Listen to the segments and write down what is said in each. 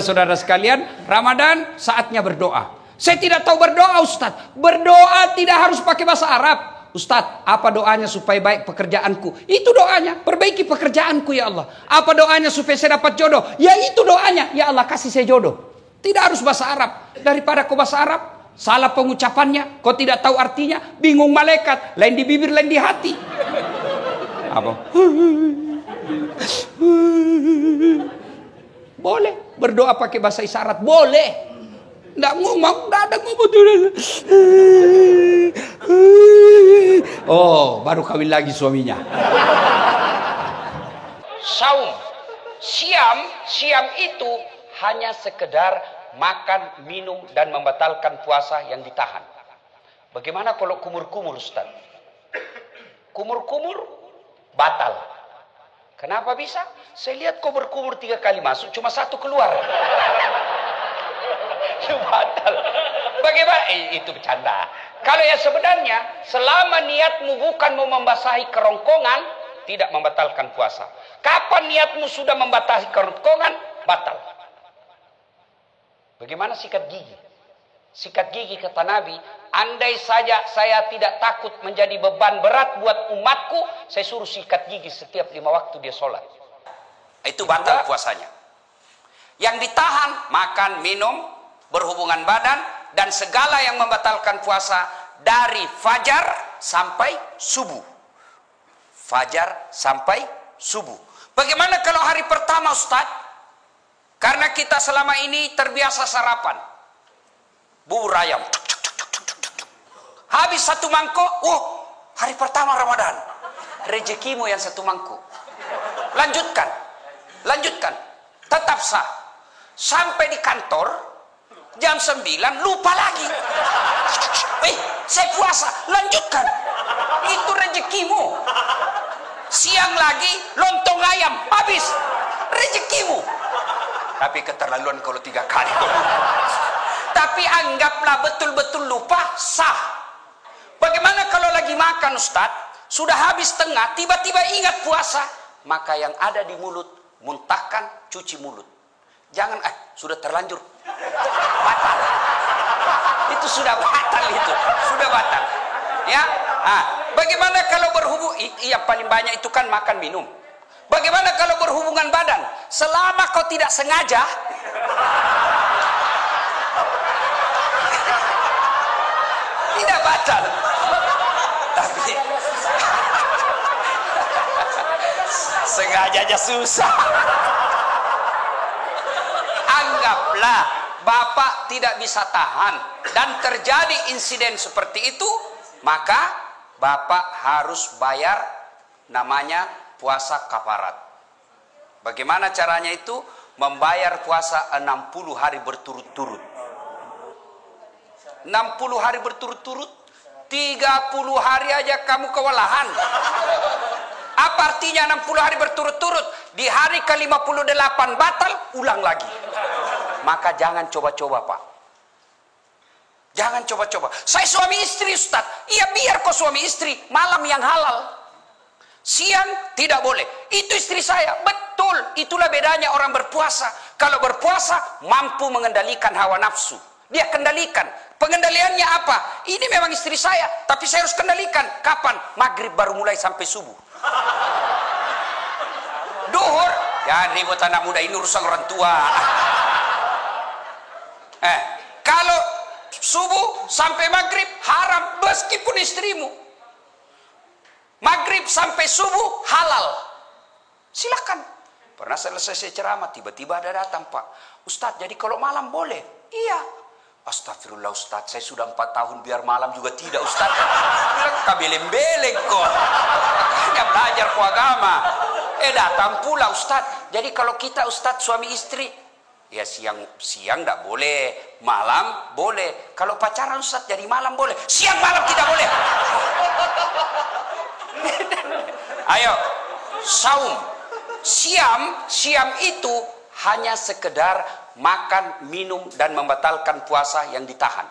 Saudara sekalian, Ramadan saatnya berdoa. Saya tidak tahu berdoa, Ustadz. Berdoa tidak harus pakai bahasa Arab. Ustadz, apa doanya supaya baik pekerjaanku? Itu doanya, perbaiki pekerjaanku ya Allah. Apa doanya supaya saya dapat jodoh? Ya itu doanya, ya Allah kasih saya jodoh. Tidak harus bahasa Arab. Daripada kau bahasa Arab, salah pengucapannya, kau tidak tahu artinya, bingung malaikat, lain di bibir, lain di hati. Apa? Boleh berdoa pakai bahasa isyarat, boleh. Nggak ngomong, nggak ada ngomong. Oh, baru kawin lagi suaminya. Saum, siam itu hanya sekedar makan, minum, dan membatalkan puasa yang ditahan. Bagaimana kalau kumur-kumur, Ustaz? Kumur-kumur batal. Kenapa bisa? Saya lihat kau berkumur 3 kali masuk, cuma 1 keluar. Batal. Bagaimana? Itu bercanda. Kalau yang sebenarnya, selama niatmu bukan mau membasahi kerongkongan, tidak membatalkan puasa. Kapan niatmu sudah membasahi kerongkongan, batal. Bagaimana sikat gigi? Sikat gigi kata Nabi, andai saja saya tidak takut menjadi beban berat buat umatku, saya suruh sikat gigi setiap 5 waktu dia sholat. Itu batal puasanya. Yang ditahan, makan, minum, berhubungan badan, dan segala yang membatalkan puasa dari fajar sampai subuh. Fajar sampai subuh. Bagaimana kalau hari pertama, Ustaz? Karena kita selama ini terbiasa sarapan. Bubur ayam. Habis 1 mangkok, hari pertama Ramadan. Rezekimu yang 1 mangkok. Lanjutkan. Tetap sah. Sampai di kantor, jam 9, lupa lagi. Saya puasa. Lanjutkan. Itu rezekimu. Siang lagi, lontong ayam. Habis. Rezekimu. Tapi keterlaluan kalau 3 kali. Tapi anggaplah betul-betul lupa, sah. Bagaimana kalau lagi makan, Ustaz? Sudah habis tengah, tiba-tiba ingat puasa. Maka yang ada di mulut, muntahkan, cuci mulut. Jangan, sudah terlanjur. Batal. Itu sudah batal itu. Sudah batal. Ya. Bagaimana kalau berhubung? Yang paling banyak itu kan makan minum. Bagaimana kalau berhubungan badan? Selama kau tidak sengaja, tidak batal. Tapi sengaja aja susah. Anggaplah Bapak tidak bisa tahan dan terjadi insiden seperti itu, maka Bapak harus bayar namanya puasa kafarat. Bagaimana caranya itu? Membayar puasa 60 hari berturut-turut. 60 hari berturut-turut, 30 hari aja kamu kewalahan. Apa artinya 60 hari berturut-turut? Di hari ke-58 batal, ulang lagi. Maka jangan coba-coba, Pak. Jangan coba-coba. Saya suami istri, Ustaz. Iya, biar kok suami istri, malam yang halal. Siang tidak boleh. Itu istri saya. Betul. Itulah bedanya orang berpuasa. Kalau berpuasa mampu mengendalikan hawa nafsu. Dia kendalikan. Pengendaliannya apa? Ini memang istri saya, tapi saya harus kendalikan. Kapan? Maghrib baru mulai sampai subuh. Duhur, ya ribut anak muda, ini urusan orang tua. Kalau subuh sampai maghrib haram, meskipun istrimu. Maghrib sampai subuh halal. Silakan. Pernah selesai saya ceramah, tiba-tiba ada datang, Pak Ustadz, jadi kalau malam boleh? Iya. Astagfirullah Ustadz, saya sudah 4 tahun biar malam juga tidak Ustadz. Bilang kabeleng-beleng kok. Hanya belajar ku agama. Datang pula Ustadz. Jadi kalau kita Ustadz suami istri, ya siang tidak boleh, malam boleh. Kalau pacaran Ustadz jadi malam boleh, siang malam tidak boleh. Ayo, saum. Siam itu hanya sekedar makan, minum, dan membatalkan puasa yang ditahan.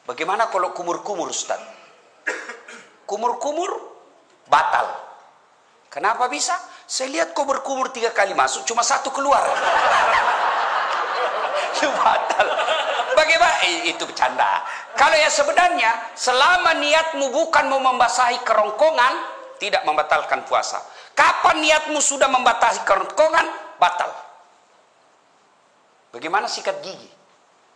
Bagaimana kalau kumur-kumur, Ustaz? Kumur-kumur batal. Kenapa bisa? Saya lihat kau berkumur 3 kali masuk, cuma 1 keluar. batal. Bagaimana? Itu bercanda. Kalau yang sebenarnya, selama niatmu bukan mau membasahi kerongkongan, tidak membatalkan puasa. Kapan niatmu sudah membasahi kerongkongan, batal. Bagaimana sikat gigi?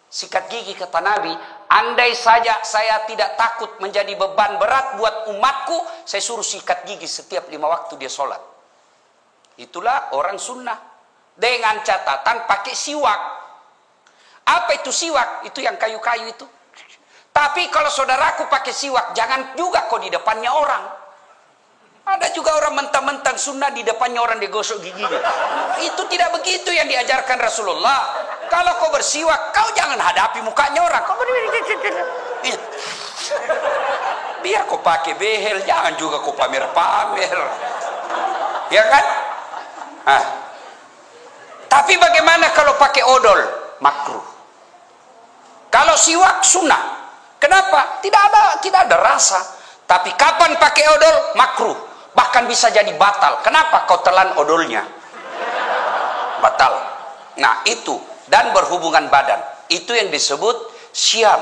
Sikat gigi kata Nabi, andai saja saya tidak takut menjadi beban berat buat umatku, saya suruh sikat gigi setiap 5 waktu dia sholat. Itulah orang sunnah. Dengan catatan pakai siwak. Apa itu siwak? Itu yang kayu-kayu itu. Tapi kalau saudaraku pakai siwak, jangan juga kok di depannya orang. Ada juga orang mentang-mentang sunnah di depannya orang digosok giginya. Itu tidak begitu yang diajarkan Rasulullah. Kalau kau bersiwak, kau jangan hadapi mukanya orang. Kau biar kau pakai behel, jangan juga kau pamer-pamer. Ya kan? Nah. Tapi bagaimana kalau pakai odol? Makruh. Kalau siwak sunnah. Kenapa? Tidak ada rasa. Tapi kapan pakai odol? Makruh. Bahkan bisa jadi batal. Kenapa? Kau telan odolnya. Batal. Nah itu. Dan berhubungan badan. Itu yang disebut syam.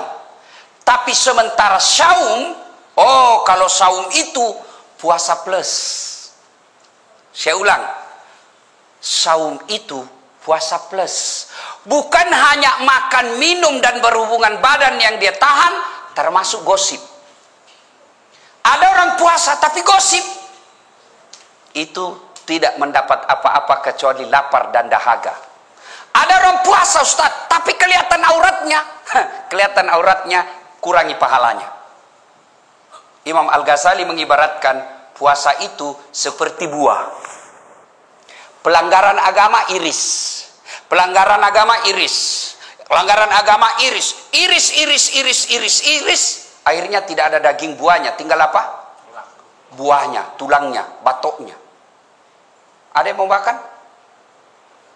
Tapi sementara saum, kalau saum itu puasa plus. Saya ulang. Saum itu puasa plus. Bukan hanya makan, minum, dan berhubungan badan yang dia tahan, termasuk gosip. Ada orang puasa tapi gosip. Itu tidak mendapat apa-apa kecuali lapar dan dahaga. Ada orang puasa Ustaz, tapi kelihatan auratnya. Kelihatan auratnya, kurangi pahalanya. Imam Al-Ghazali mengibaratkan puasa itu seperti buah. Pelanggaran agama iris. Pelanggaran agama iris. Pelanggaran agama iris. Iris. Akhirnya tidak ada daging buahnya. Tinggal apa? Buahnya, tulangnya, batoknya. Ada yang mau makan?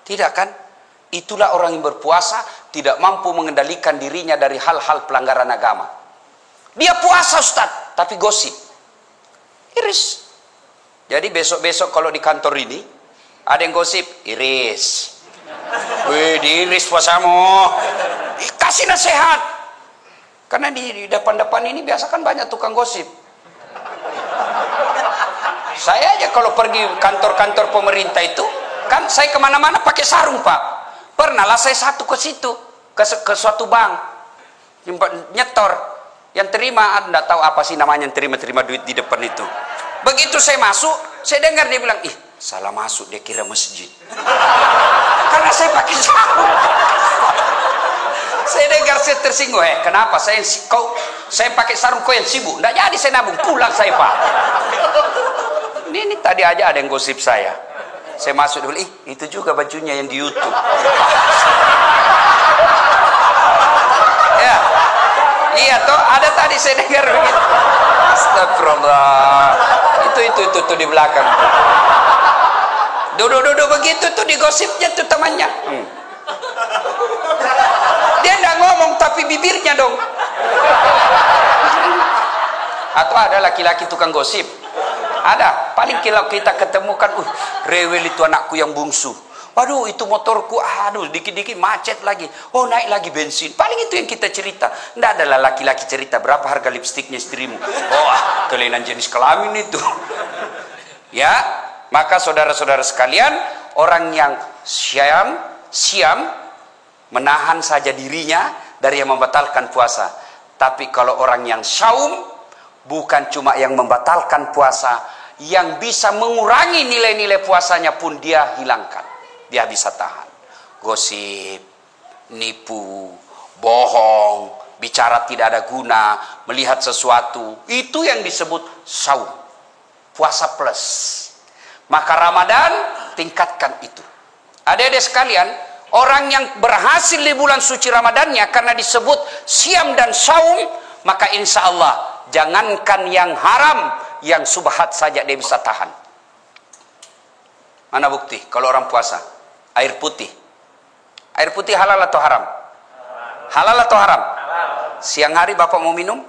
Tidak kan? Itulah orang yang berpuasa tidak mampu mengendalikan dirinya dari hal-hal pelanggaran agama. Dia puasa Ustaz, tapi gosip. Iris. Jadi besok-besok kalau di kantor ini ada yang gosip, iris. Wih, diiris puasamu. Kasih nasihat. Karena di depan-depan ini biasa kan banyak tukang gosip. Saya aja kalau pergi kantor-kantor pemerintah itu, kan saya kemana-mana pakai sarung Pak. Pernah lah saya satu ke situ, ke suatu bank, nyetor. Yang terima, Anda tahu apa sih namanya yang terima duit di depan itu. Begitu saya masuk, saya dengar dia bilang, ih salah masuk, dia kira masjid. Karena saya pakai sarung. Saya dengar, saya tersinggung. Kenapa? Saya pakai sarung, kau yang sibuk. Nggak jadi saya nabung, pulang saya Pak. Ini tadi aja ada yang gosip saya. Saya masuk dulu, itu juga bajunya yang di YouTube. Ya, iya toh, ada tadi saya dengar begitu. Astagfirullah. Itu di belakang. Duduk begitu tuh digosipnya tuh temannya. Dia nggak ngomong tapi bibirnya dong. Atau ada laki-laki tukang gosip. Ada, paling kalau kita ketemukan, rewel itu anakku yang bungsu. Waduh, itu motorku, dikit-dikit macet lagi. Oh, naik lagi bensin. Paling itu yang kita cerita. Nggak adalah laki-laki cerita berapa harga lipstiknya istrimu. Kelainan jenis kelamin itu. Ya, maka saudara-saudara sekalian, orang yang siam menahan saja dirinya dari yang membatalkan puasa. Tapi kalau orang yang saum, bukan cuma yang membatalkan puasa, yang bisa mengurangi nilai-nilai puasanya pun dia hilangkan. Dia bisa tahan. Gosip, nipu, bohong, bicara tidak ada guna, melihat sesuatu. Itu yang disebut saum. Puasa plus. Maka Ramadan tingkatkan itu. Adik-adik sekalian, orang yang berhasil di bulan suci Ramadannya karena disebut siam dan saum, maka insya Allah jangankan yang haram, yang subhat saja dia bisa tahan. Mana bukti? Kalau orang puasa, air putih. Air putih halal atau haram? Halal atau haram? Siang hari Bapak mau minum?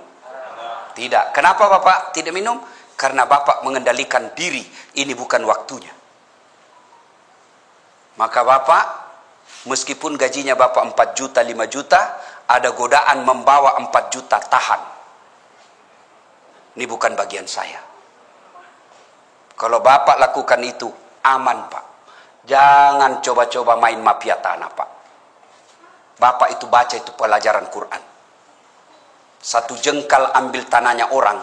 Tidak. Kenapa Bapak tidak minum? Karena Bapak mengendalikan diri, ini bukan waktunya. Maka Bapak Meskipun gajinya Bapak 4 juta, 5 juta, ada godaan membawa 4 juta, tahan. Ini bukan bagian saya. Kalau Bapak lakukan itu, aman Pak. Jangan coba-coba main mafia tanah Pak. Bapak itu baca itu pelajaran Quran. 1 jengkal ambil tanahnya orang,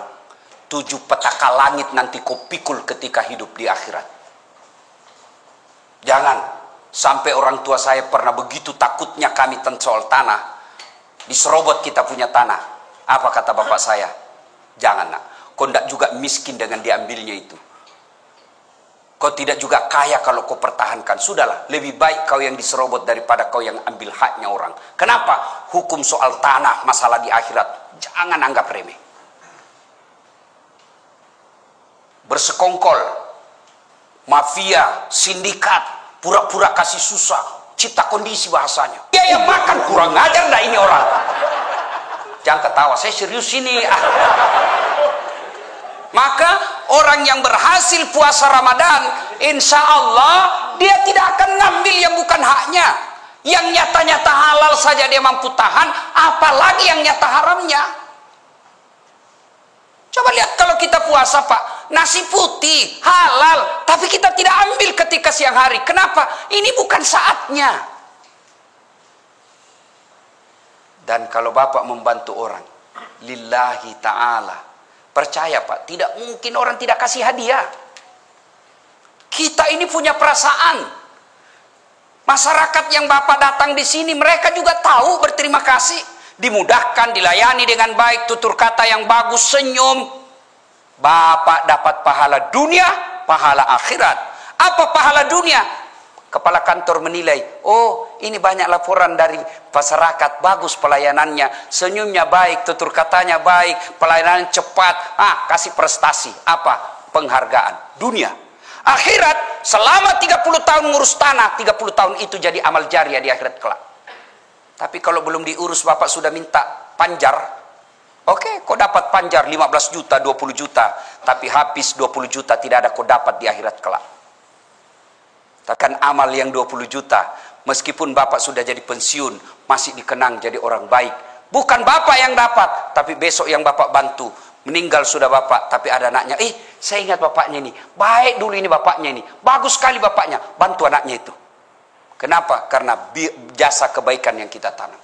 7 petaka langit nanti kau pikul ketika hidup di akhirat. Jangan. Sampai orang tua saya pernah begitu takutnya kami tentang soal tanah. Diserobot kita punya tanah. Apa kata bapak saya? Jangan nak. Kau tidak juga miskin dengan diambilnya itu. Kau tidak juga kaya kalau kau pertahankan. Sudahlah, lebih baik kau yang diserobot daripada kau yang ambil haknya orang. Kenapa? Hukum soal tanah, masalah di akhirat, jangan anggap remeh. Bersekongkol, mafia, sindikat, pura-pura kasih susah, cipta kondisi bahasanya. Dia yang makan, kurang ajar dah ini orang. Jangan ketawa, saya serius ini. Maka orang yang berhasil puasa Ramadan, insya Allah dia tidak akan ngambil yang bukan haknya. Yang nyata-nyata halal saja dia mampu tahan, apalagi yang nyata haramnya. Coba lihat kalau kita puasa Pak, nasi putih halal, tapi kita tidak ambil ketika siang hari. Kenapa? Ini bukan saatnya. Dan kalau Bapak membantu orang lillahi ta'ala, percaya Pak, tidak mungkin orang tidak kasih hadiah. Kita ini punya perasaan. Masyarakat yang Bapak datang di sini, mereka juga tahu berterima kasih. Dimudahkan, dilayani dengan baik, tutur kata yang bagus, senyum. Bapak dapat pahala dunia, pahala akhirat. Apa pahala dunia? Kepala kantor menilai, oh ini banyak laporan dari masyarakat, bagus pelayanannya, senyumnya baik, tutur katanya baik, pelayanan cepat, kasih prestasi. Apa? Penghargaan. Dunia. Akhirat, selama 30 tahun ngurus tanah, 30 tahun itu jadi amal jariah di akhirat kelak. Tapi kalau belum diurus, Bapak sudah minta panjar. Oke, kau dapat panjar 15 juta, 20 juta. Tapi habis 20 juta tidak ada kau dapat di akhirat kelak. Takkan amal yang 20 juta, meskipun Bapak sudah jadi pensiun, masih dikenang jadi orang baik. Bukan Bapak yang dapat, tapi besok yang Bapak bantu. Meninggal sudah Bapak, tapi ada anaknya. Saya ingat bapaknya ini. Baik dulu ini bapaknya ini. Bagus sekali bapaknya. Bantu anaknya itu. Kenapa? Karena jasa kebaikan yang kita tanam.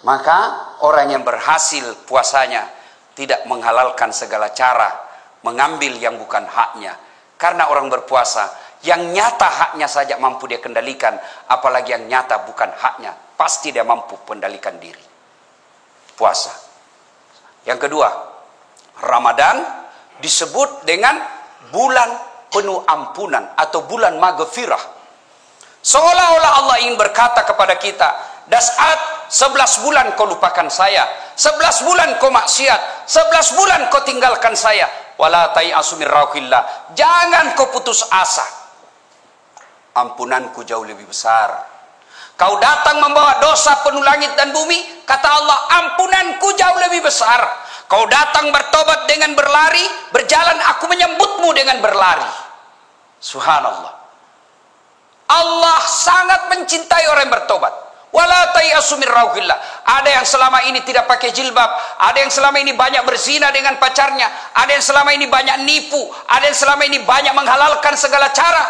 Maka orang yang berhasil puasanya tidak menghalalkan segala cara, mengambil yang bukan haknya. Karena orang berpuasa, yang nyata haknya saja mampu dia kendalikan, apalagi yang nyata bukan haknya, pasti dia mampu kendalikan diri. Puasa. Yang kedua, Ramadan disebut dengan bulan penuh ampunan atau bulan maghfirah. Seolah-olah Allah ingin berkata kepada kita, Das'at, 11 bulan kau lupakan saya, 11 bulan kau maksiat, 11 bulan kau tinggalkan saya. Wala tai'asu min rauhillah, jangan kau putus asa. Ampunanku jauh lebih besar. Kau datang membawa dosa penuh langit dan bumi, kata Allah, ampunanku jauh lebih besar. Kau datang bertobat dengan berlari, berjalan aku menyambutmu dengan berlari. Subhanallah. Allah sangat mencintai orang yang bertobat. Wala tai'asu min rauhillah. Ada yang selama ini tidak pakai jilbab, ada yang selama ini banyak berzina dengan pacarnya, ada yang selama ini banyak nipu, ada yang selama ini banyak menghalalkan segala cara.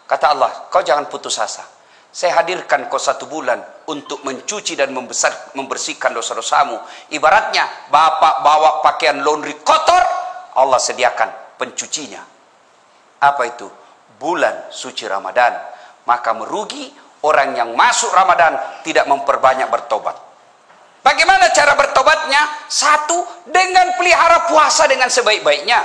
Kata Allah, kau jangan putus asa. Saya hadirkan kau 1 bulan untuk mencuci dan membersihkan dosa-dosamu. Ibaratnya Bapak bawa pakaian laundry kotor, Allah sediakan pencucinya. Apa itu? Bulan suci Ramadan. Maka merugi orang yang masuk Ramadan tidak memperbanyak bertobat. Bagaimana cara bertobatnya? 1, dengan pelihara puasa dengan sebaik-baiknya.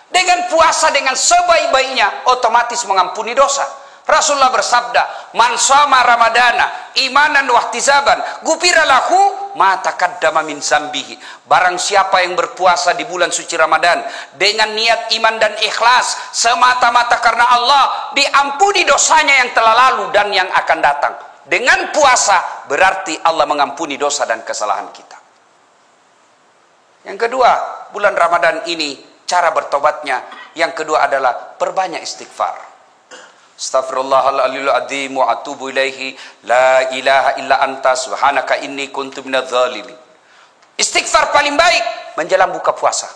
Dengan puasa dengan sebaik-baiknya, otomatis mengampuni dosa. Rasulullah bersabda, man shoma ramadana imanan wa ihtisaban ghufira lahu ma taqaddama min zambihi. Barang siapa yang berpuasa di bulan suci Ramadan dengan niat iman dan ikhlas semata-mata karena Allah, diampuni dosanya yang telah lalu dan yang akan datang. Dengan puasa berarti Allah mengampuni dosa dan kesalahan kita. Yang kedua, bulan Ramadan ini cara bertobatnya, yang kedua adalah perbanyak istighfar. Astaghfirullahaladzim adzim wa atubu ilaihi. La ilaha illa anta subhanaka inni kuntu minadz zalimin. Istighfar paling baik menjelang buka puasa.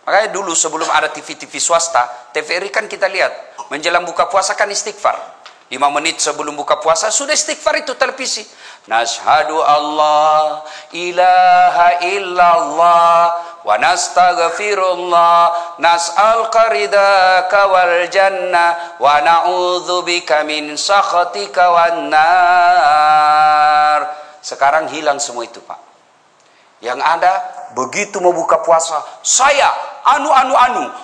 Makanya dulu sebelum ada TV-TV swasta, TVRI kan kita lihat menjelang buka puasa kan istighfar. 5 menit sebelum buka puasa sudah istighfar itu televisi. Nashhadu Allah ilaha illallah wa nastaghfirullah nas'aluka ridaka wal jannah wa na'udzubika min sakhatika wan nar. Sekarang hilang semua itu, Pak. Yang ada begitu mau buka puasa, saya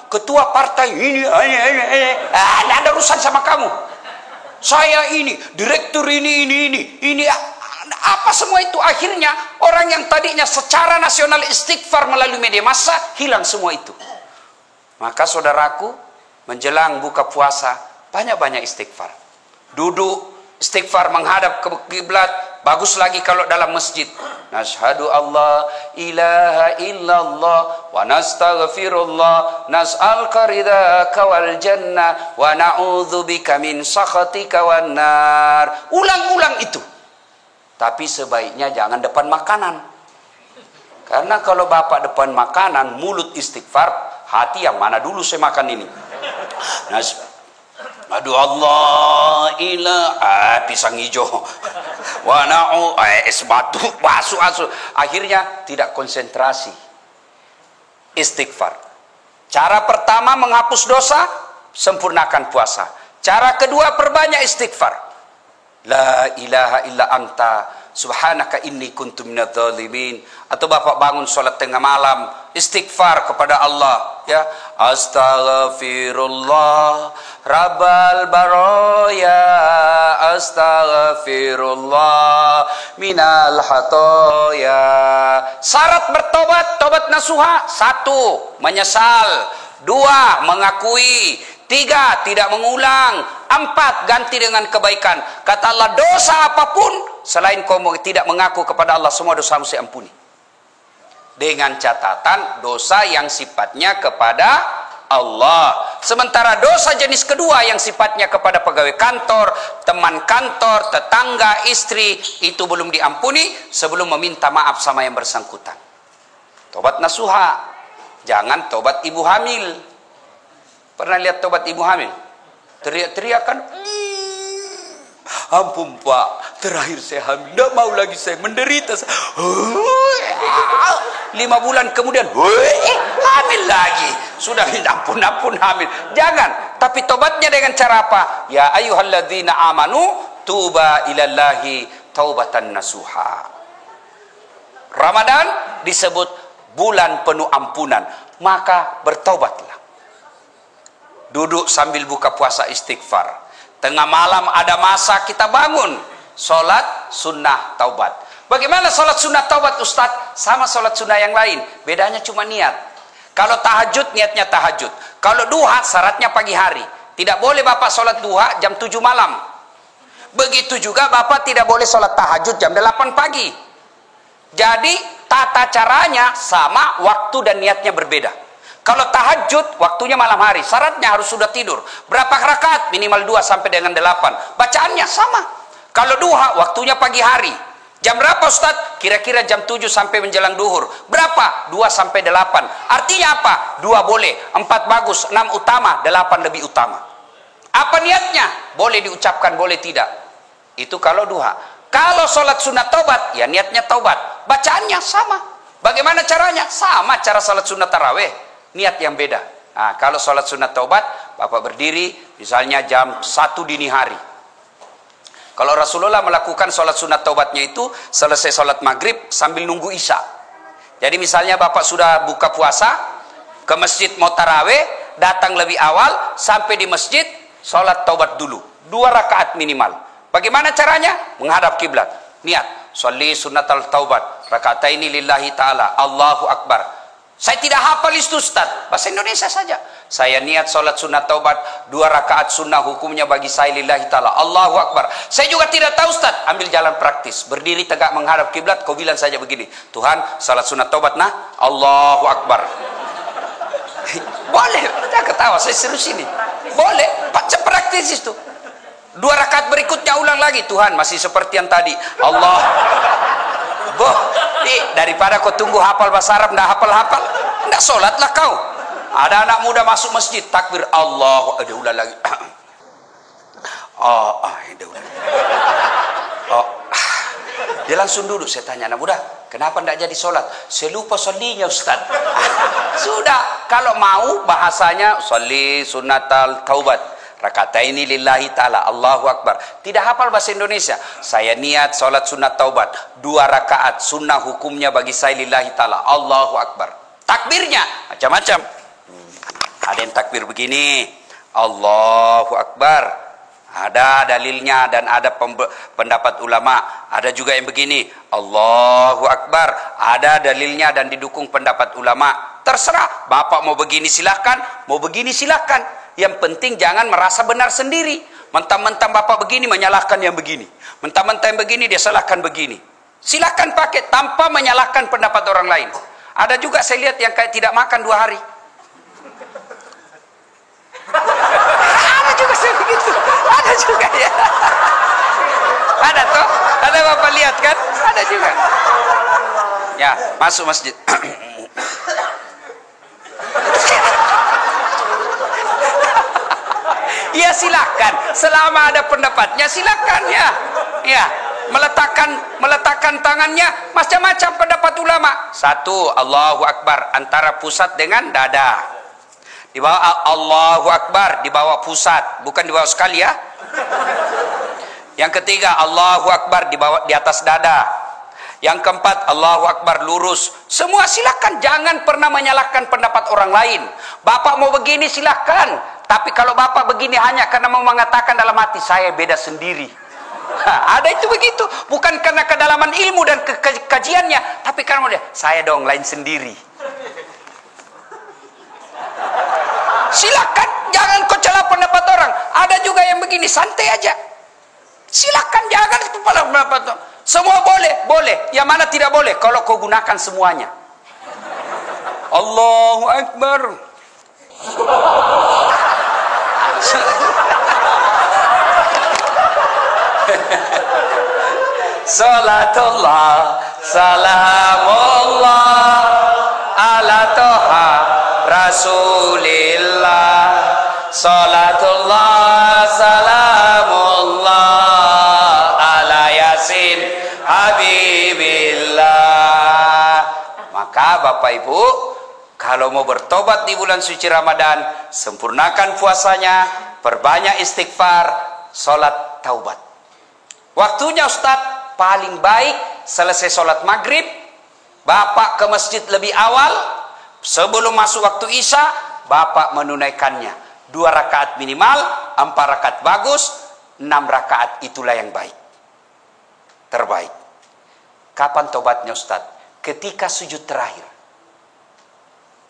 ketua partai ini tidak ada urusan sama kamu. Saya ini direktur ini apa semua itu. Akhirnya orang yang tadinya secara nasional istighfar melalui media massa hilang semua itu. Maka saudaraku, menjelang buka puasa banyak-banyak istighfar. Duduk istighfar menghadap ke kiblat, bagus lagi kalau dalam masjid. Nashhadu Allah ilaha illallah wa nastaghfirullah nas'aluka ridaka wal jannah wa na'udzubika min sakhatika wan nar. Ulang-ulang itu. Tapi sebaiknya jangan depan makanan. Karena kalau bapak depan makanan, mulut istighfar, hati yang mana dulu saya makan ini. Aduh Allah ilah pisang hijau wanau es batu asu. Akhirnya tidak konsentrasi. Istighfar. Cara pertama menghapus dosa, sempurnakan puasa. Cara kedua perbanyak istighfar. La ilaha illa anta subhanaka inni kuntu minadz zalimin. Atau bapak bangun sholat tengah malam, istighfar kepada Allah, ya. Astaghfirullah rabbal baroya, astaghfirullah minal hatoya. Syarat bertobat, tobat nasuha: 1, menyesal; 2, mengakui; 3, tidak mengulang; 4, ganti dengan kebaikan. Kata Allah, dosa apapun selain kau tidak mengaku kepada Allah, semua dosamu saya ampuni. Dengan catatan dosa yang sifatnya kepada Allah. Sementara dosa jenis kedua yang sifatnya kepada pegawai kantor, teman kantor, tetangga, istri, itu belum diampuni sebelum meminta maaf sama yang bersangkutan. Tobat nasuha. Jangan tobat ibu hamil. Pernah lihat tobat ibu hamil? Teriak-teriakan, ampun Pak, terakhir saya hamil, tidak mau lagi saya menderita. 5 bulan kemudian hamil lagi. Sudah ampun hamil. Jangan. Tapi tobatnya dengan cara apa? Ya ayyuhalladzina amanu tuba ilallahi taubatan nasuha. Ramadan disebut bulan penuh ampunan, maka bertaubatlah. Duduk sambil buka puasa istighfar. Tengah malam ada masa kita bangun, sholat sunnah taubat. Bagaimana sholat sunnah taubat, Ustadz? Sama sholat sunnah yang lain, bedanya cuma niat. Kalau tahajud, niatnya tahajud. Kalau duha, syaratnya pagi hari. Tidak boleh bapak sholat duha jam 7 malam. Begitu juga bapak tidak boleh sholat tahajud jam 8 pagi. Jadi tata caranya sama, waktu dan niatnya berbeda. Kalau tahajud, waktunya malam hari, syaratnya harus sudah tidur. Berapa rakaat? Minimal 2 sampai dengan 8. Bacaannya sama. Kalau duha, waktunya pagi hari. Jam berapa Ustaz? Kira-kira jam 7 sampai menjelang duhur. Berapa? 2 sampai 8. Artinya apa? 2 boleh, 4 bagus, 6 utama, 8 lebih utama. Apa niatnya? Boleh diucapkan, boleh tidak. Itu kalau duha. Kalau sholat sunat taubat, ya niatnya taubat. Bacaannya sama. Bagaimana caranya? Sama cara sholat sunat tarawih. Niat yang beda. Nah, kalau sholat sunat taubat, bapak berdiri, misalnya jam 1 dini hari. Kalau Rasulullah melakukan sholat sunat taubatnya itu, selesai sholat maghrib sambil nunggu isya. Jadi misalnya bapak sudah buka puasa, ke masjid mau taraweh, datang lebih awal, sampai di masjid, sholat taubat dulu. 2 rakaat minimal. Bagaimana caranya? Menghadap kiblat. Niat, sholli sunatal taubat, rakataini lillahi ta'ala, Allahu Akbar. Saya tidak hafal itu Ustaz, bahasa Indonesia saja. Saya niat sholat sunat taubat, 2 rakaat sunnah, hukumnya bagi saya lillahi ta'ala, Allahu Akbar. Saya juga tidak tahu Ustaz, ambil jalan praktis. Berdiri tegak menghadap kiblat, kau bilang saja begini, Tuhan, sholat sunat taubat nah, Allahu Akbar. Boleh, jangan ketawa, saya serius ini. Boleh, praktis itu. 2 rakaat berikutnya ulang lagi, Tuhan masih seperti yang tadi. Allah. Boh, daripada kau tunggu hafal bahasa Arab, ndak hafal-hafal, ndak sholatlah kau. Ada anak muda masuk masjid, takbir Allah, ada ulang lagi. Ada ulang. Dia langsung duduk. Saya tanya, anak muda, kenapa ndak jadi sholat? Saya lupa sholinya, Ustaz. Sudah, kalau mau bahasanya sholli sunnatal taubat. Rakataini lillahi ta'ala, Allahu Akbar. Tidak hafal bahasa Indonesia. Saya niat sholat sunat taubat 2 rakaat, sunnah hukumnya bagi saya lillahi ta'ala, Allahu Akbar. Takbirnya macam-macam. Ada yang takbir begini, Allahu Akbar, ada dalilnya dan ada pendapat ulama. Ada juga yang begini, Allahu Akbar, ada dalilnya dan didukung pendapat ulama. Terserah, Bapak mau begini silahkan, mau begini silahkan. Yang penting jangan merasa benar sendiri. Mentang-mentang Bapak begini menyalahkan yang begini, mentang-mentang yang begini dia salahkan begini. Silahkan pakai tanpa menyalahkan pendapat orang lain. Ada juga saya lihat yang kayak tidak makan 2 hari. Ada juga saya begitu. Ada juga ya. Ada toh? Ada Bapak lihat kan? Ada juga. Ya, masuk masjid. Ya silakan, selama ada pendapatnya silakan ya. Ya, meletakkan tangannya macam-macam pendapat ulama. 1, Allahu Akbar antara pusat dengan dada. Di bawah Allahu Akbar di bawah pusat, bukan di bawah sekali ya. Yang ketiga, Allahu Akbar di atas dada. Yang keempat, Allahu Akbar lurus. Semua silakan, jangan pernah menyalahkan pendapat orang lain. Bapak mau begini silakan, tapi kalau Bapak begini hanya karena mau mengatakan dalam hati saya beda sendiri. Ada itu begitu, bukan karena kedalaman ilmu dan kajiannya, tapi karena dia saya dong lain sendiri. Silakan, jangan kau celah pendapat orang. Ada juga yang begini, santai aja. Silakan, jangan kepala pendapat orang. Semua boleh. Yang mana tidak boleh? Kalau kau gunakan semuanya. Allahu Akbar. Salatullah, salamullah ala toha Rasulillah. Salatullah, salamullah ala Yasin Habibillah. Maka Bapak Ibu, kalau mau bertobat di bulan suci Ramadan, sempurnakan puasanya, perbanyak istighfar, sholat taubat. Waktunya Ustadz, paling baik selesai sholat maghrib, Bapak ke masjid lebih awal, sebelum masuk waktu Isya, Bapak menunaikannya. 2 rakaat minimal, 4 rakaat bagus, 6 rakaat itulah yang baik. Terbaik. Kapan tobatnya Ustadz? Ketika sujud terakhir.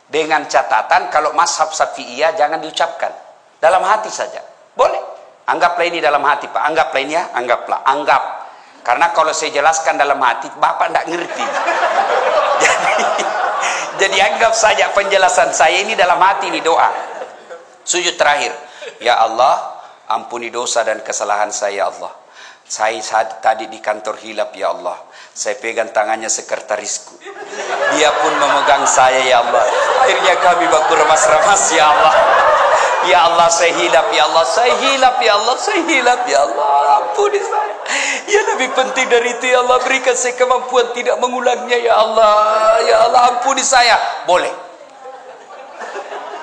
Dengan catatan kalau mazhab Syafi'iyah jangan diucapkan, dalam hati saja. Boleh. Anggaplah ini dalam hati, Pak. Anggaplah ini ya, anggap. Karena kalau saya jelaskan dalam hati, Bapak tidak ngerti. Jadi anggap saja penjelasan saya ini dalam hati, ini doa. Sujud terakhir. Ya Allah, ampuni dosa dan kesalahan saya, Allah. Saya tadi di kantor hilap, ya Allah. Saya pegang tangannya sekretarisku. Dia pun memegang saya, ya Allah. Akhirnya kami baku remas-remas, ya Allah. Ya Allah, saya hilap, ya Allah. Saya hilap, ya Allah. Saya hilap, ya Allah. Ampuni saya. Ya lebih penting dari itu, ya Allah. Berikan saya kemampuan tidak mengulangnya, ya Allah. Ya Allah, ampuni saya. Boleh.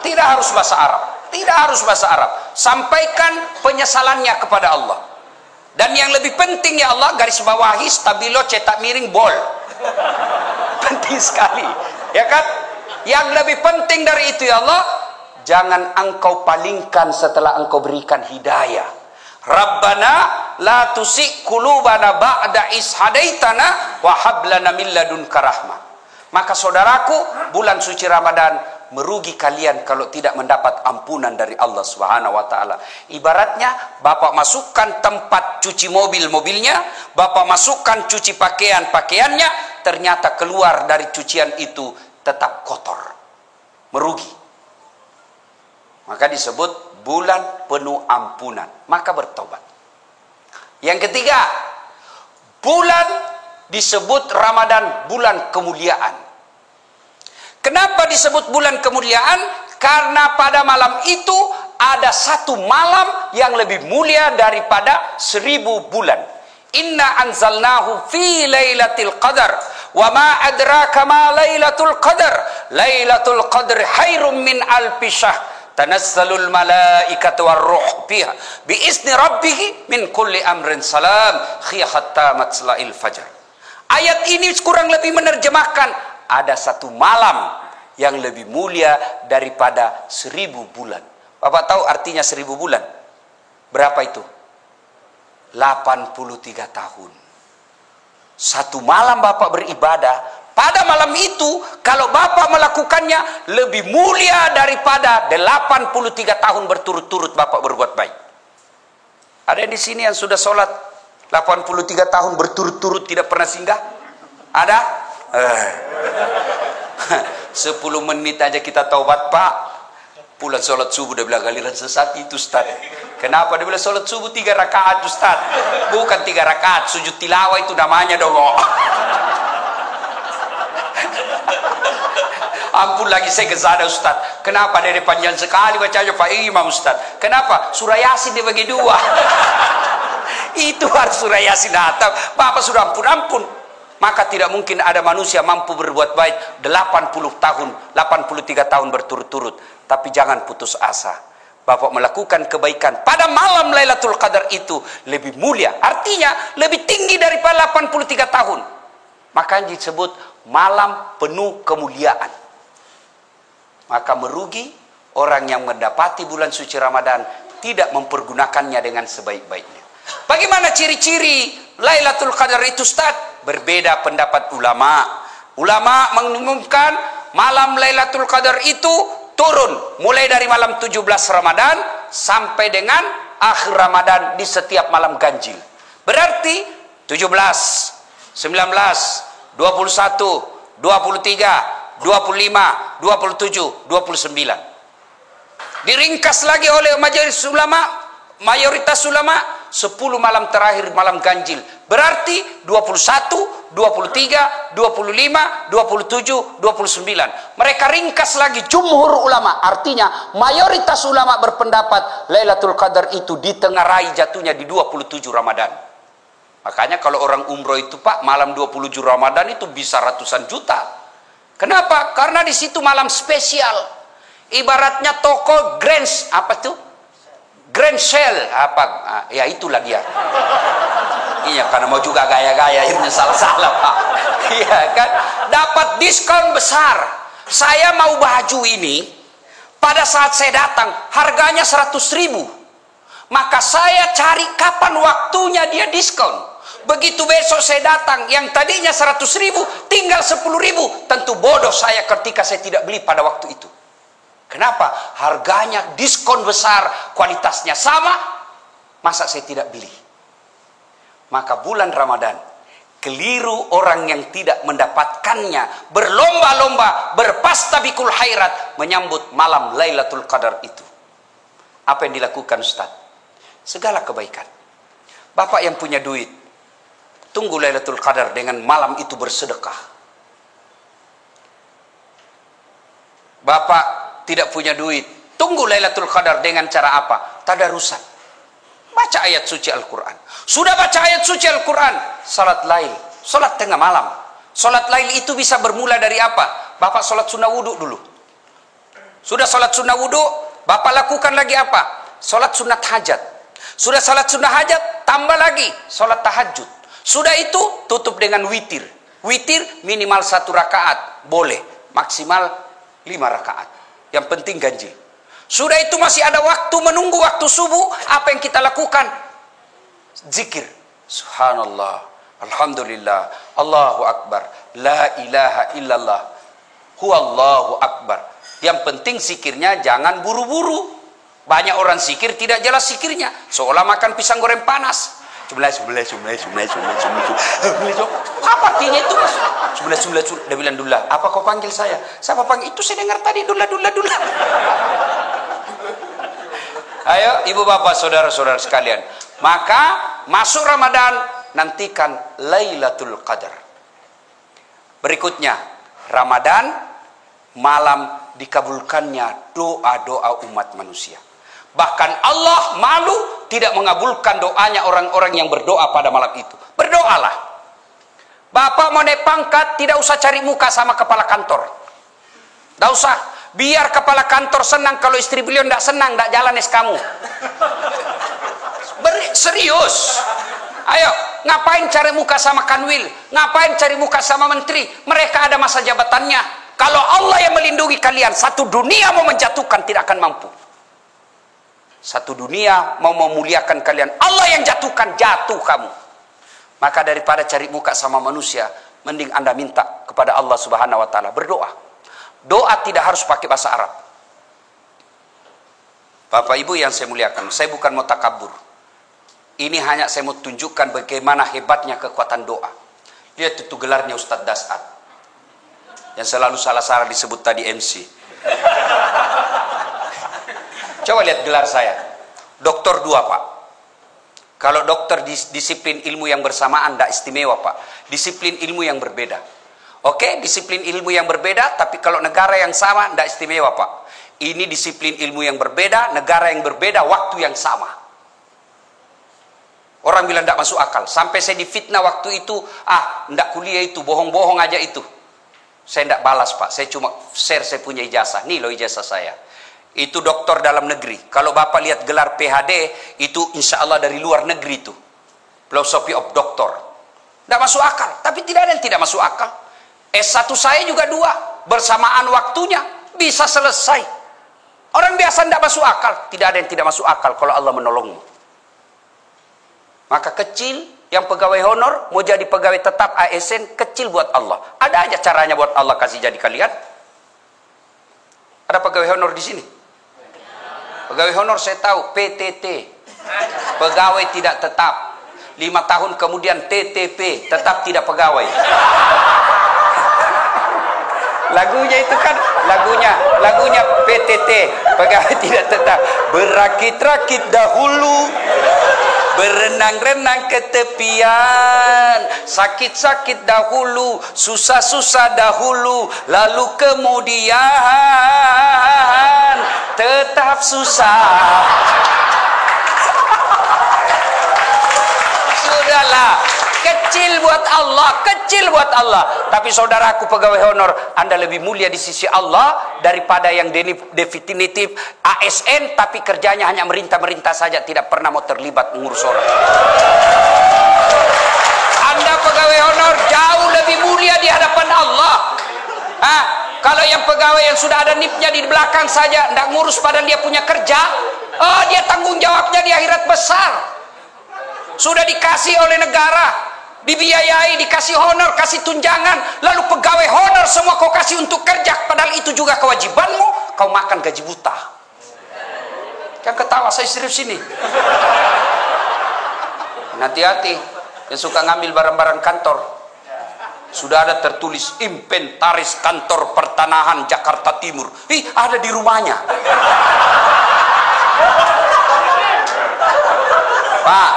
Tidak harus bahasa Arab. Tidak harus bahasa Arab. Sampaikan penyesalannya kepada Allah. Dan yang lebih penting, ya Allah, garis bawahi stabilo cetak miring bol. Penting sekali, ya kan? Yang lebih penting dari itu, ya Allah, jangan engkau palingkan setelah engkau berikan hidayah. Rabbana la tusik qulubana ba'da is hadaitana wa hab lana min ladunka rahmah. Maka saudaraku, bulan suci Ramadan merugi kalian kalau tidak mendapat ampunan dari Allah Subhanahu wa taala. Ibaratnya Bapak masukkan tempat cuci mobilnya, Bapak masukkan cuci pakaiannya, ternyata keluar dari cucian itu tetap kotor. Merugi. Maka disebut bulan penuh ampunan. Maka bertobat. Yang ketiga, bulan disebut Ramadan bulan kemuliaan. Kenapa disebut bulan kemuliaan? Karena pada malam itu ada satu malam yang lebih mulia daripada 1000 bulan. Inna anzalnahu fi lailatul qadar wa ma adraka ma lailatul qadar. Lailatul qadr khairum min alfi syahr. Tanazzalul malaikatu warruh fiha bi izni rabbih min kulli amrin salam hatta matla'il fajr. Ayat ini kurang lebih menerjemahkan ada satu malam yang lebih mulia daripada 1000 bulan. Bapak tahu artinya 1000 bulan? Berapa itu? 83 tahun. Satu malam Bapak beribadah, pada malam itu kalau Bapak melakukannya lebih mulia daripada 83 tahun berturut-turut Bapak berbuat baik. Ada di sini yang sudah sholat 83 tahun berturut-turut tidak pernah singgah? Ada? 10 menit aja kita taubat, Pak. Pulang sholat subuh dia bilang galiran sesat itu, Ustaz. Kenapa? Dia bilang sholat subuh 3 rakaat, Ustaz. Bukan 3 rakaat, sujud tilawah itu namanya dong. Ampun lagi saya ke sana, Ustaz. Kenapa dari panjang sekali bacanya Pak Imam, Ustaz? Kenapa? Surah Yasin dibagi 2. Itu harus surah Yasin datang. Bapak sudah ampun. Maka tidak mungkin ada manusia mampu berbuat baik 83 tahun berturut-turut. Tapi jangan putus asa. Bapak melakukan kebaikan pada malam Lailatul Qadar itu lebih mulia. Artinya lebih tinggi daripada 83 tahun. Maka disebut malam penuh kemuliaan. Maka merugi orang yang mendapati bulan suci Ramadan tidak mempergunakannya dengan sebaik-baiknya. Bagaimana ciri-ciri Lailatul Qadar itu, Ustaz? Berbeda pendapat ulama. Ulama mengumumkan malam Lailatul Qadar itu turun mulai dari malam 17 Ramadan sampai dengan akhir Ramadan di setiap malam ganjil. Berarti 17, 19, 21, 23, 25, 27, 29. Diringkas lagi oleh majelis ulama, mayoritas ulama, 10 malam terakhir malam ganjil. Berarti 21, 23, 25, 27, 29. Mereka ringkas lagi jumhur ulama. Artinya mayoritas ulama berpendapat Lailatul Qadar itu ditengarai jatuhnya di 27 Ramadan. Makanya kalau orang umroh itu, Pak, malam 27 Ramadan itu bisa ratusan juta. Kenapa? Karena di situ malam spesial. Ibaratnya toko Grand, apa tuh? Grand Sale, apa? Ya itulah dia. Iya, karena mau juga gaya-gaya, akhirnya salah-salah, Pak. Iya kan? Dapat diskon besar. Saya mau baju ini, pada saat saya datang, harganya 100.000. Maka saya cari kapan waktunya dia diskon. Begitu besok saya datang, yang tadinya 100.000, tinggal 10.000. Tentu bodoh saya ketika saya tidak beli pada waktu itu. Kenapa? Harganya diskon besar, kualitasnya sama, masa saya tidak beli? Maka bulan Ramadan, keliru orang yang tidak mendapatkannya, berlomba-lomba, berpastabikul khairat, menyambut malam Lailatul Qadar itu. Apa yang dilakukan, Ustaz? Segala kebaikan. Bapak yang punya duit, tunggu Lailatul Qadar dengan malam itu bersedekah. Bapak tidak punya duit, tunggu Lailatul Qadar dengan cara apa? Tadarusan. Baca ayat suci Al-Quran. Sudah baca ayat suci Al-Quran, salat lail, salat tengah malam. Salat lail itu bisa bermula dari apa? Bapak salat sunnah wudhu dulu. Sudah salat sunnah wudhu, Bapak lakukan lagi apa? Salat sunat hajat. Sudah salat sunnah hajat, tambah lagi salat tahajud. Sudah itu tutup dengan witir. Witir minimal 1 rakaat, boleh. Maksimal 5 rakaat. Yang penting ganjil. Sudah itu masih ada waktu menunggu waktu subuh. Apa yang kita lakukan? Zikir. Subhanallah, alhamdulillah, Allahu Akbar, la ilaha illallah, huwallahu Akbar. Yang penting zikirnya jangan buru-buru. Banyak orang zikir tidak jelas zikirnya, seolah makan pisang goreng panas. Apa artinya itu, Mas? Dia bilang, Dullah, apa kau panggil saya? Siapa panggil? Itu saya dengar tadi, Dullah. Ayo, ibu bapak, saudara-saudara sekalian. Maka masuk Ramadan, nantikan Lailatul Qadar. Berikutnya, Ramadan, malam dikabulkannya doa-doa umat manusia. Bahkan Allah malu tidak mengabulkan doanya orang-orang yang berdoa pada malam itu. Berdoalah. Bapak mau naik pangkat, tidak usah cari muka sama kepala kantor. Tidak usah. Biar kepala kantor senang, kalau istri beliau tidak senang, tidak jalan kamu. Serius. Ayo, ngapain cari muka sama kanwil? Ngapain cari muka sama menteri? Mereka ada masa jabatannya. Kalau Allah yang melindungi kalian, satu dunia mau menjatuhkan tidak akan mampu. Satu dunia mau memuliakan kalian, Allah yang jatuhkan, jatuh kamu. Maka daripada cari muka sama manusia, mending Anda minta kepada Allah Subhanahu wa taala, berdoa. Doa tidak harus pakai bahasa Arab. Bapak Ibu yang saya muliakan, saya bukan mau takabur. Ini hanya saya mau tunjukkan bagaimana hebatnya kekuatan doa. Lihat itu gelarnya Ustadz Dasat, yang selalu salah-salah disebut tadi MC. Coba lihat gelar saya. Doktor 2, Pak. Kalau dokter disiplin ilmu yang bersamaan, tidak istimewa, Pak. Disiplin ilmu yang berbeda. Oke, disiplin ilmu yang berbeda, tapi kalau negara yang sama, tidak istimewa, Pak. Ini disiplin ilmu yang berbeda, negara yang berbeda, waktu yang sama. Orang bilang tidak masuk akal. Sampai saya difitnah waktu itu, tidak kuliah itu, bohong-bohong aja itu. Saya tidak balas, Pak. Saya cuma share saya punya ijazah. Nih loh ijazah saya. Itu doktor dalam negeri. Kalau Bapak lihat gelar PhD, itu insya Allah dari luar negeri itu. Philosophy of Doctor. Tidak masuk akal. Tapi tidak ada yang tidak masuk akal. S1 saya juga 2. Bersamaan waktunya. Bisa selesai. Orang biasa tidak masuk akal. Tidak ada yang tidak masuk akal kalau Allah menolongmu. Maka kecil, yang pegawai honor, mau jadi pegawai tetap ASN, kecil buat Allah. Ada aja caranya buat Allah kasih jadi kalian. Ada pegawai honor di sini? Pegawai honor saya tahu, PTT. Pegawai tidak tetap. 5 tahun kemudian TTP, tetap tidak pegawai. Lagunya itu kan, lagunya PTT, pegawai tidak tetap. Berakit-rakit dahulu, berenang-renang ke tepian, sakit-sakit dahulu, susah-susah dahulu, lalu kemudian tetap susah. Sudahlah, kecil buat Allah, kecil buat Allah. Tapi saudaraku pegawai honor, Anda lebih mulia di sisi Allah daripada yang definitif ASN tapi kerjanya hanya merintah-merintah saja, tidak pernah mau terlibat mengurus orang. Anda pegawai honor jauh lebih mulia di hadapan Allah. Kalau yang pegawai yang sudah ada NIP-nya di belakang saja, tidak ngurus padahal dia punya kerja, dia tanggung jawabnya di akhirat besar. Sudah dikasih oleh negara, dibiayai, dikasih honor, kasih tunjangan, lalu pegawai honor semua kau kasih untuk kerja, padahal itu juga kewajibanmu, kau makan gaji buta. Jangan ketawa, saya serius ini. Hati-hati yang suka ngambil barang-barang kantor. Sudah ada tertulis inventaris kantor pertanahan Jakarta Timur. Ada di rumahnya. Pak,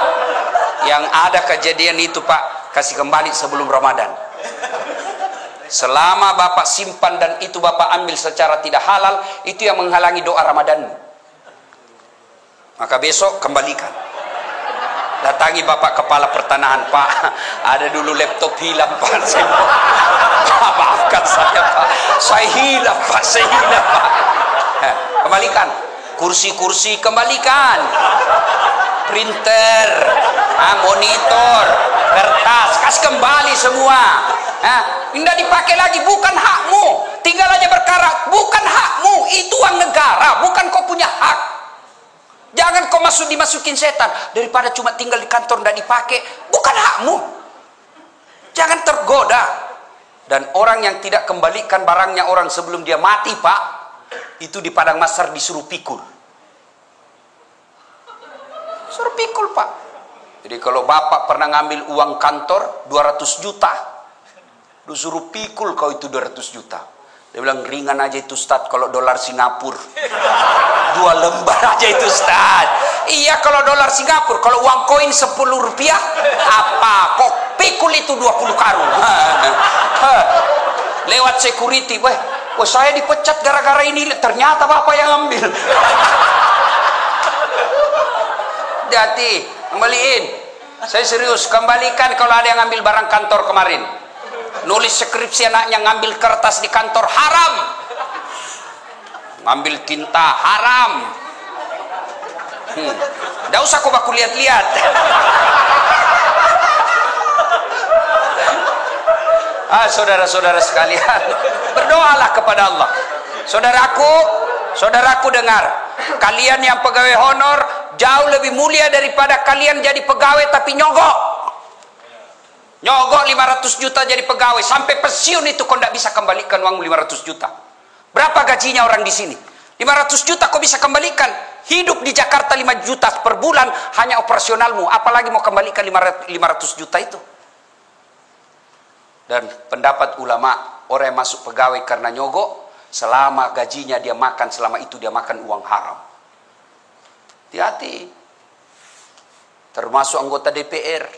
yang ada kejadian itu Pak, kasih kembali sebelum Ramadan. Selama Bapak simpan dan itu Bapak ambil secara tidak halal, itu yang menghalangi doa Ramadanmu. Maka besok kembalikan. Datangi Bapak kepala pertanahan, Pak, ada dulu laptop hilang Pak, maafkan saya Pak, saya hilang Pak, kembalikan. Kursi-kursi kembalikan, printer, monitor, kertas, kasih kembali semua. Tidak dipakai lagi, bukan hakmu. Tinggal aja berkarat, bukan hakmu, itu uang negara, bukan kau punya hak. Jangan kau dimasukin setan. Daripada cuma tinggal di kantor tidak dipakai, bukan hakmu. Jangan tergoda. Dan orang yang tidak kembalikan barangnya orang sebelum dia mati Pak, itu di padang mahsyar disuruh pikul. Suruh pikul Pak. Jadi kalau Bapak pernah ngambil uang kantor 200 juta, disuruh pikul kau itu 200 juta. Dia bilang, ringan aja itu Ustaz kalau dolar Singapura. 2 lembar aja itu Ustaz. Iya kalau dolar Singapura, kalau uang koin 10 rupiah, apa? Kok pikul itu 20 karung. Lewat security, weh, saya dipecat gara-gara ini, ternyata Bapak yang ambil. Hati-hati, kembaliin. Saya serius, kembalikan kalau ada yang ambil barang kantor kemarin. Nulis skripsi anaknya, ngambil kertas di kantor, haram. Ngambil tinta, haram. Nggak usah kok aku lihat-lihat. Saudara-saudara sekalian, berdoalah kepada Allah. Saudaraku dengar, kalian yang pegawai honor jauh lebih mulia daripada kalian jadi pegawai tapi nyogok 500 juta jadi pegawai sampai pensiun itu kau tidak bisa kembalikan uang 500 juta. Berapa gajinya orang di sini? 500 juta kau bisa kembalikan. Hidup di Jakarta 5 juta per bulan hanya operasionalmu, apalagi mau kembalikan 500 juta itu. Dan pendapat ulama, orang yang masuk pegawai karena nyogok, selama gajinya dia makan, selama itu dia makan uang haram. Hati-hati. Termasuk anggota DPR,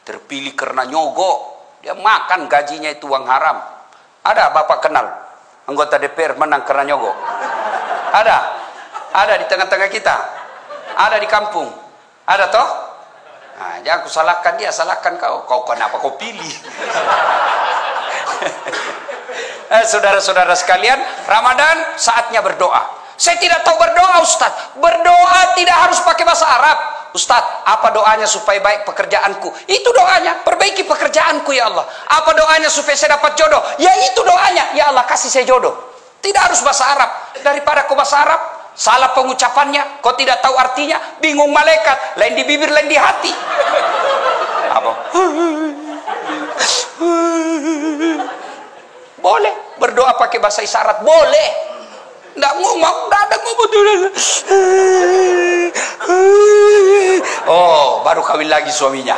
terpilih karena nyogok, dia makan gajinya itu uang haram. Ada Bapak kenal anggota DPR menang karena nyogok? Ada di tengah-tengah kita, ada di kampung, ada toh? Nah, jangan aku salahkan dia, salahkan kau kenapa kau pilih? Saudara-saudara sekalian, Ramadan saatnya berdoa. Saya tidak tahu berdoa Ustaz. Berdoa tidak harus pakai bahasa Arab. Ustaz, apa doanya supaya baik pekerjaanku? Itu doanya, perbaiki pekerjaanku ya Allah. Apa doanya supaya saya dapat jodoh? Ya itu doanya, ya Allah kasih saya jodoh. Tidak harus bahasa Arab. Daripada kau bahasa Arab, salah pengucapannya, kau tidak tahu artinya, bingung malaikat, lain di bibir, lain di hati. Apa? Boleh berdoa pakai bahasa isyarat, boleh. Nggak ngomong, nggak ada ngomong. Oh, baru kawin lagi suaminya.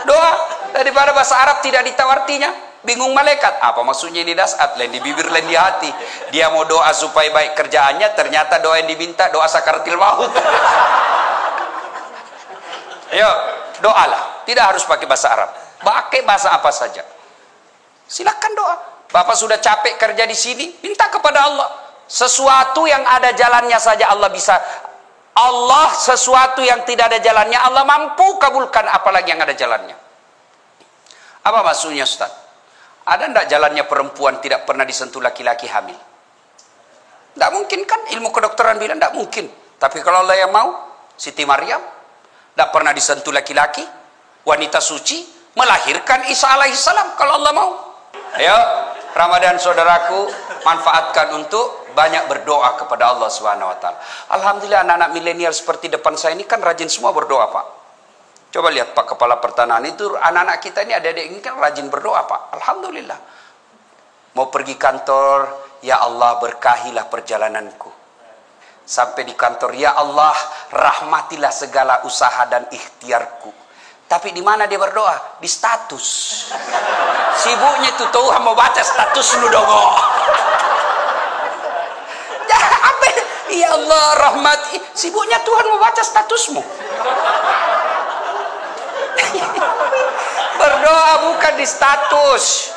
Doa daripada bahasa Arab tidak ditahu artinya, bingung malaikat. Apa maksudnya ini dasat? Lain di bibir, lain di hati. Dia mau doa supaya baik kerjaannya, ternyata doa yang diminta doa sakaratil maut. Ayo, doalah. Tidak harus pakai bahasa Arab. Pakai bahasa apa saja. Silakan doa. Bapak sudah capek kerja di sini, minta kepada Allah. Sesuatu yang ada jalannya saja Allah bisa. Allah sesuatu yang tidak ada jalannya Allah mampu kabulkan, apalagi yang ada jalannya. Apa maksudnya Ustaz? Ada enggak jalannya perempuan tidak pernah disentuh laki-laki hamil? Tidak mungkin kan? Ilmu kedokteran bilang tidak mungkin. Tapi kalau Allah yang mau, Siti Maryam tidak pernah disentuh laki-laki, wanita suci melahirkan Isa alaihissalam kalau Allah mau. Ayo Ramadan saudaraku, manfaatkan untuk banyak berdoa kepada Allah Subhanahu wa taala. Alhamdulillah anak-anak milenial seperti depan saya ini kan rajin semua berdoa, Pak. Coba lihat Pak Kepala Pertanahan itu, anak-anak kita ini adik-adik ini kan rajin berdoa, Pak. Alhamdulillah. Mau pergi kantor, ya Allah berkahilah perjalananku. Sampai di kantor, ya Allah rahmatilah segala usaha dan ikhtiarku. Tapi di mana dia berdoa? Di status. Sibuknya itu Tuhan mau baca status lu dongo. Apa? Ya Allah rahmati. Sibuknya Tuhan mau baca statusmu. Berdoa bukan di status.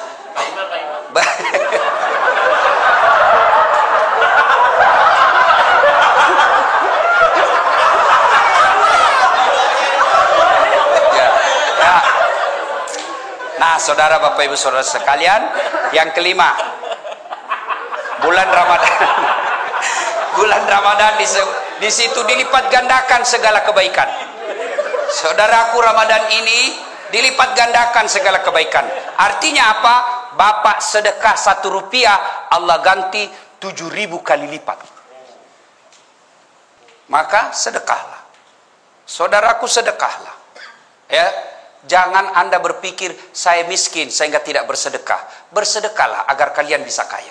Nah, saudara Bapak Ibu saudara sekalian, yang kelima, bulan Ramadan. Bulan Ramadan di situ dilipat gandakan segala kebaikan. Saudaraku, Ramadan ini dilipat gandakan segala kebaikan. Artinya apa? Bapak sedekah 1 rupiah, Allah ganti 7.000 kali lipat. Maka sedekahlah. Saudaraku, sedekahlah. Ya. Jangan Anda berpikir saya miskin sehingga tidak bersedekah. Bersedekahlah agar kalian bisa kaya.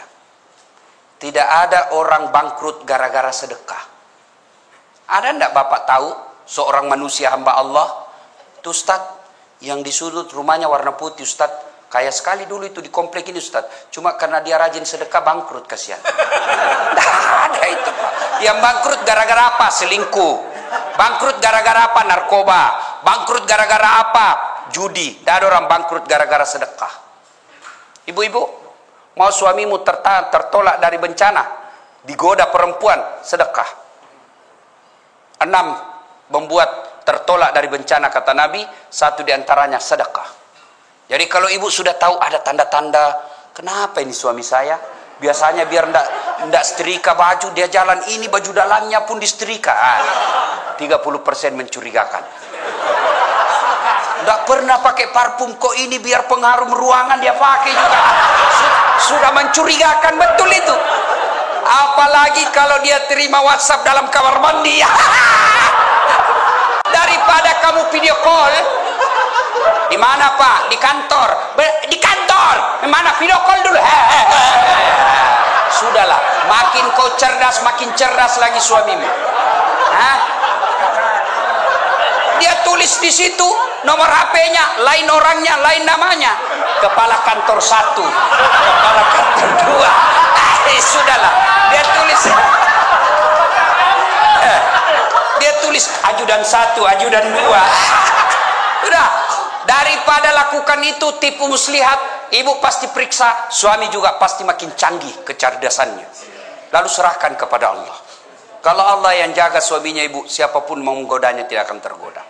Tidak ada orang bangkrut gara-gara sedekah. Ada enggak Bapak tahu seorang manusia hamba Allah, itu Ustaz yang di sudut rumahnya warna putih, Ustaz, Kaya sekali dulu itu di komplek ini Ustaz. Cuma karena dia rajin sedekah bangkrut, kasihan. Nah, ada itu Pak. Yang bangkrut gara-gara apa? Selingkuh. Bangkrut gara-gara apa? Narkoba. Bangkrut gara-gara apa? Judi. Tidak ada orang bangkrut gara-gara sedekah. Ibu-ibu, mau suamimu tertolak dari bencana, digoda perempuan, sedekah. 6 membuat tertolak dari bencana kata Nabi, 1 diantaranya sedekah. Jadi kalau ibu sudah tahu ada tanda-tanda, kenapa ini suami saya? Biasanya biar ndak setrika baju, dia jalan ini baju dalamnya pun disetrika. 30% mencurigakan. Ndak pernah pakai parfum, kok ini biar pengharum ruangan dia pakai juga. Sudah mencurigakan betul itu. Apalagi kalau dia terima WhatsApp dalam kamar mandi. Daripada kamu video call. Di mana Pak? Di kantor. Di kantor. Di mana? Video call dulu. Sudahlah, makin kau cerdas, makin cerdas lagi suamimu. Hah? Dia tulis di situ nomor HP-nya, lain orangnya, lain namanya. Kepala kantor 1, kepala kantor 2. Sudahlah, dia tulis. Dia tulis ajudan 1, ajudan 2. Sudah. Daripada lakukan itu tipu muslihat, ibu pasti periksa, suami juga pasti makin canggih kecerdasannya. Lalu serahkan kepada Allah. Kalau Allah yang jaga suaminya ibu, siapapun mau menggodanya tidak akan tergoda.